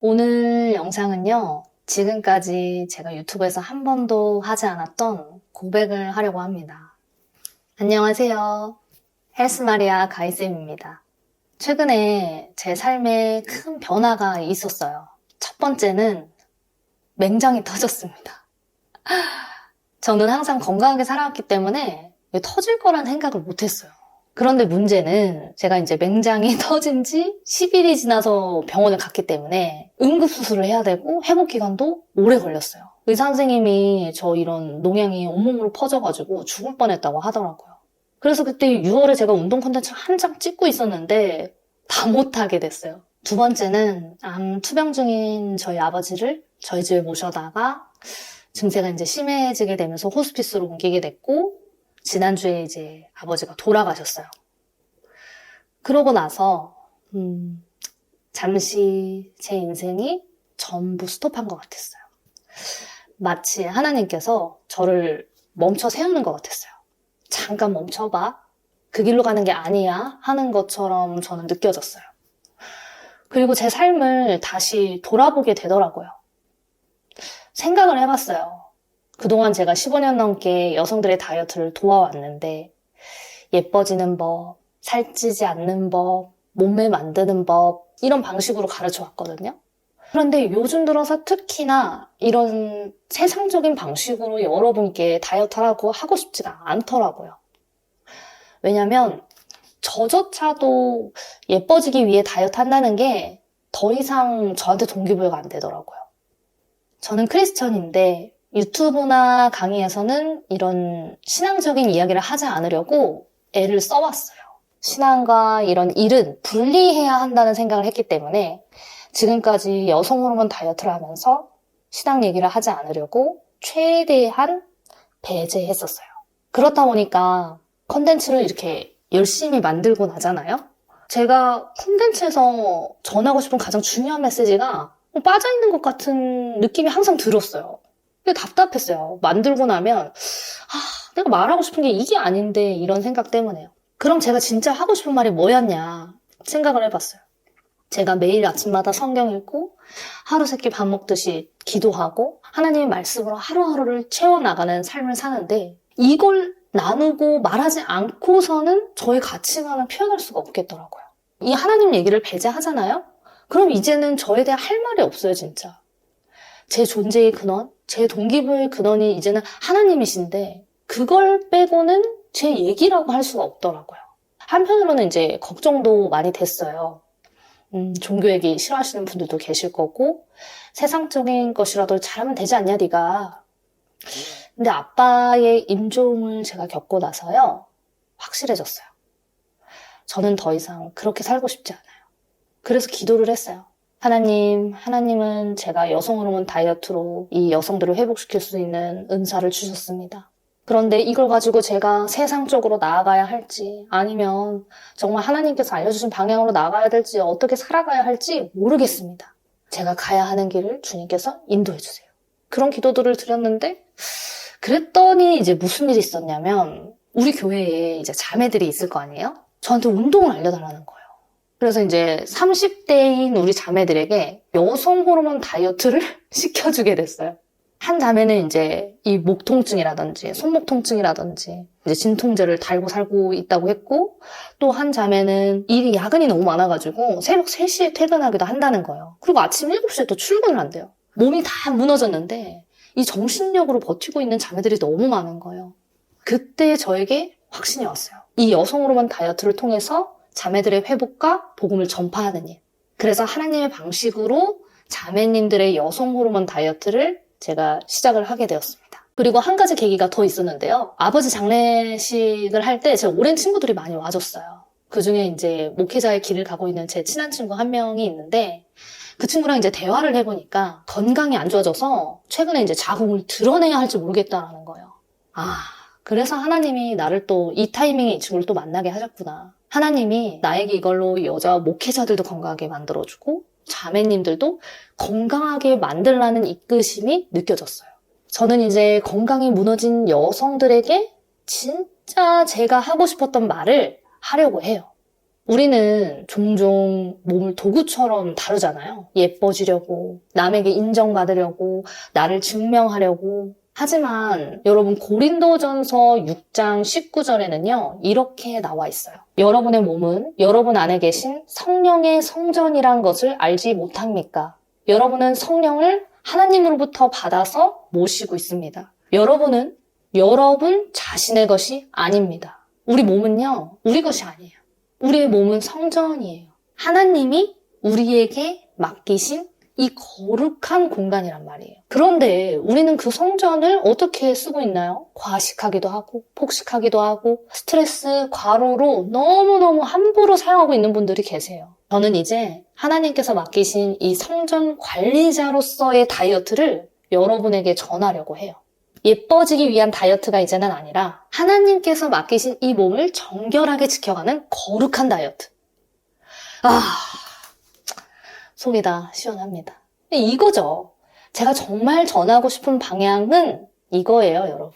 오늘 영상은요, 지금까지 제가 유튜브에서 한 번도 하지 않았던 고백을 하려고 합니다. 안녕하세요. 헬스마리아 가이쌤입니다. 최근에 제 삶에 큰 변화가 있었어요. 첫 번째는 맹장이 터졌습니다. 저는 항상 건강하게 살아왔기 때문에 터질 거란 생각을 못했어요. 그런데 문제는 제가 이제 맹장이 터진 지 10일이 지나서 병원을 갔기 때문에 응급수술을 해야 되고 회복 기간도 오래 걸렸어요. 의사 선생님이 저 이런 농양이 온몸으로 퍼져가지고 죽을 뻔했다고 하더라고요. 그래서 그때 6월에 제가 운동 콘텐츠 한 장 찍고 있었는데 다 못하게 됐어요. 두 번째는 암 투병 중인 저희 아버지를 저희 집에 모셔다가 증세가 이제 심해지게 되면서 호스피스로 옮기게 됐고 지난주에 이제 아버지가 돌아가셨어요. 그러고 나서 잠시 제 인생이 전부 스톱한 것 같았어요. 마치 하나님께서 저를 멈춰 세우는 것 같았어요. 잠깐 멈춰봐. 그 길로 가는 게 아니야 하는 것처럼 저는 느껴졌어요. 그리고 제 삶을 다시 돌아보게 되더라고요. 생각을 해봤어요. 그동안 제가 15년 넘게 여성들의 다이어트를 도와왔는데 예뻐지는 법, 살찌지 않는 법, 몸매 만드는 법 이런 방식으로 가르쳐 왔거든요. 그런데 요즘 들어서 특히나 이런 세상적인 방식으로 여러분께 다이어트하라고 하고 싶지가 않더라고요. 왜냐면 저조차도 예뻐지기 위해 다이어트 한다는 게 더 이상 저한테 동기부여가 안 되더라고요. 저는 크리스천인데 유튜브나 강의에서는 이런 신앙적인 이야기를 하지 않으려고 애를 써왔어요. 신앙과 이런 일은 분리해야 한다는 생각을 했기 때문에 지금까지 여성 호르몬 다이어트를 하면서 신앙 얘기를 하지 않으려고 최대한 배제했었어요. 그렇다 보니까 콘텐츠를 이렇게 열심히 만들고 나잖아요. 제가 콘텐츠에서 전하고 싶은 가장 중요한 메시지가 빠져있는 것 같은 느낌이 항상 들었어요. 근데 답답했어요. 만들고 나면 내가 말하고 싶은 게 이게 아닌데 이런 생각 때문에요. 그럼 제가 진짜 하고 싶은 말이 뭐였냐 생각을 해봤어요. 제가 매일 아침마다 성경 읽고 하루 세끼 밥 먹듯이 기도하고 하나님의 말씀으로 하루하루를 채워나가는 삶을 사는데 이걸 나누고 말하지 않고서는 저의 가치관을 표현할 수가 없겠더라고요. 이 하나님 얘기를 배제하잖아요? 그럼 이제는 저에 대해 할 말이 없어요, 진짜. 제 존재의 근원, 제 동기부여의 근원이 이제는 하나님이신데 그걸 빼고는 제 얘기라고 할 수가 없더라고요. 한편으로는 이제 걱정도 많이 됐어요. 종교 얘기 싫어하시는 분들도 계실 거고 세상적인 것이라도 잘하면 되지 않냐 네가. 근데 아빠의 임종을 제가 겪고 나서요. 확실해졌어요. 저는 더 이상 그렇게 살고 싶지 않아요. 그래서 기도를 했어요. 하나님은 제가 여성 호르몬 다이어트로 이 여성들을 회복시킬 수 있는 은사를 주셨습니다. 그런데 이걸 가지고 제가 세상적으로 나아가야 할지 아니면 정말 하나님께서 알려주신 방향으로 나아가야 될지 어떻게 살아가야 할지 모르겠습니다. 제가 가야 하는 길을 주님께서 인도해 주세요. 그런 기도들을 드렸는데 그랬더니 이제 무슨 일이 있었냐면 우리 교회에 이제 자매들이 있을 거 아니에요? 저한테 운동을 알려달라는 거예요. 그래서 이제 30대인 우리 자매들에게 여성 호르몬 다이어트를 시켜주게 됐어요. 한 자매는 이제 이 목 통증이라든지 손목 통증이라든지 이제 진통제를 달고 살고 있다고 했고 또 한 자매는 일이 야근이 너무 많아가지고 새벽 3시에 퇴근하기도 한다는 거예요. 그리고 아침 7시에 또 출근을 한대요. 몸이 다 무너졌는데 이 정신력으로 버티고 있는 자매들이 너무 많은 거예요. 그때 저에게 확신이 왔어요. 이 여성 호르몬 다이어트를 통해서 자매들의 회복과 복음을 전파하는 일. 그래서 하나님의 방식으로 자매님들의 여성 호르몬 다이어트를 제가 시작을 하게 되었습니다. 그리고 한 가지 계기가 더 있었는데요. 아버지 장례식을 할 때 제 오랜 친구들이 많이 와줬어요. 그중에 이제 목회자의 길을 가고 있는 제 친한 친구 한 명이 있는데 그 친구랑 이제 대화를 해보니까 건강이 안 좋아져서 최근에 이제 자궁을 드러내야 할지 모르겠다라는 거예요. 그래서 하나님이 나를 또 이 타이밍에 이 친구를 또 만나게 하셨구나. 하나님이 나에게 이걸로 여자 목회자들도 건강하게 만들어주고 자매님들도 건강하게 만들라는 이끄심이 느껴졌어요. 저는 이제 건강이 무너진 여성들에게 진짜 제가 하고 싶었던 말을 하려고 해요. 우리는 종종 몸을 도구처럼 다루잖아요. 예뻐지려고, 남에게 인정받으려고, 나를 증명하려고. 하지만 여러분 고린도전서 6장 19절에는요. 이렇게 나와 있어요. 여러분의 몸은 여러분 안에 계신 성령의 성전이란 것을 알지 못합니까? 여러분은 성령을 하나님으로부터 받아서 모시고 있습니다. 여러분은 여러분 자신의 것이 아닙니다. 우리 몸은요. 우리 것이 아니에요. 우리의 몸은 성전이에요. 하나님이 우리에게 맡기신 이 거룩한 공간이란 말이에요. 그런데 우리는 그 성전을 어떻게 쓰고 있나요? 과식하기도 하고 폭식하기도 하고 스트레스, 과로로 너무너무 함부로 사용하고 있는 분들이 계세요. 저는 이제 하나님께서 맡기신 이 성전 관리자로서의 다이어트를 여러분에게 전하려고 해요. 예뻐지기 위한 다이어트가 이제는 아니라 하나님께서 맡기신 이 몸을 정결하게 지켜가는 거룩한 다이어트. 속이 다 시원합니다. 이거죠. 제가 정말 전하고 싶은 방향은 이거예요, 여러분.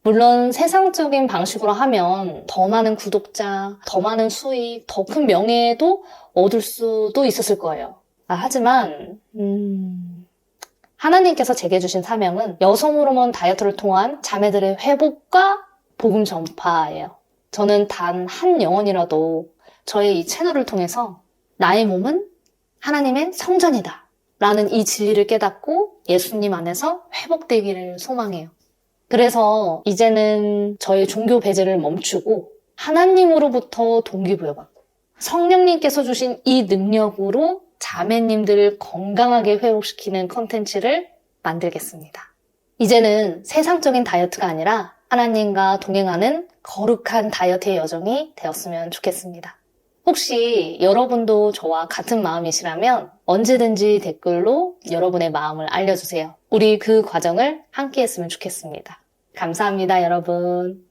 물론 세상적인 방식으로 하면 더 많은 구독자, 더 많은 수익, 더 큰 명예도 얻을 수도 있었을 거예요. 하지만 하나님께서 제게 주신 사명은 여성 호르몬 다이어트를 통한 자매들의 회복과 복음 전파예요. 저는 단 한 영혼이라도 저의 이 채널을 통해서 나의 몸은 하나님의 성전이다 라는 이 진리를 깨닫고 예수님 안에서 회복되기를 소망해요. 그래서 이제는 저의 종교 배제를 멈추고 하나님으로부터 동기부여받고 성령님께서 주신 이 능력으로 자매님들을 건강하게 회복시키는 컨텐츠를 만들겠습니다. 이제는 세상적인 다이어트가 아니라 하나님과 동행하는 거룩한 다이어트의 여정이 되었으면 좋겠습니다. 혹시 여러분도 저와 같은 마음이시라면 언제든지 댓글로 여러분의 마음을 알려주세요. 우리 그 과정을 함께 했으면 좋겠습니다. 감사합니다, 여러분.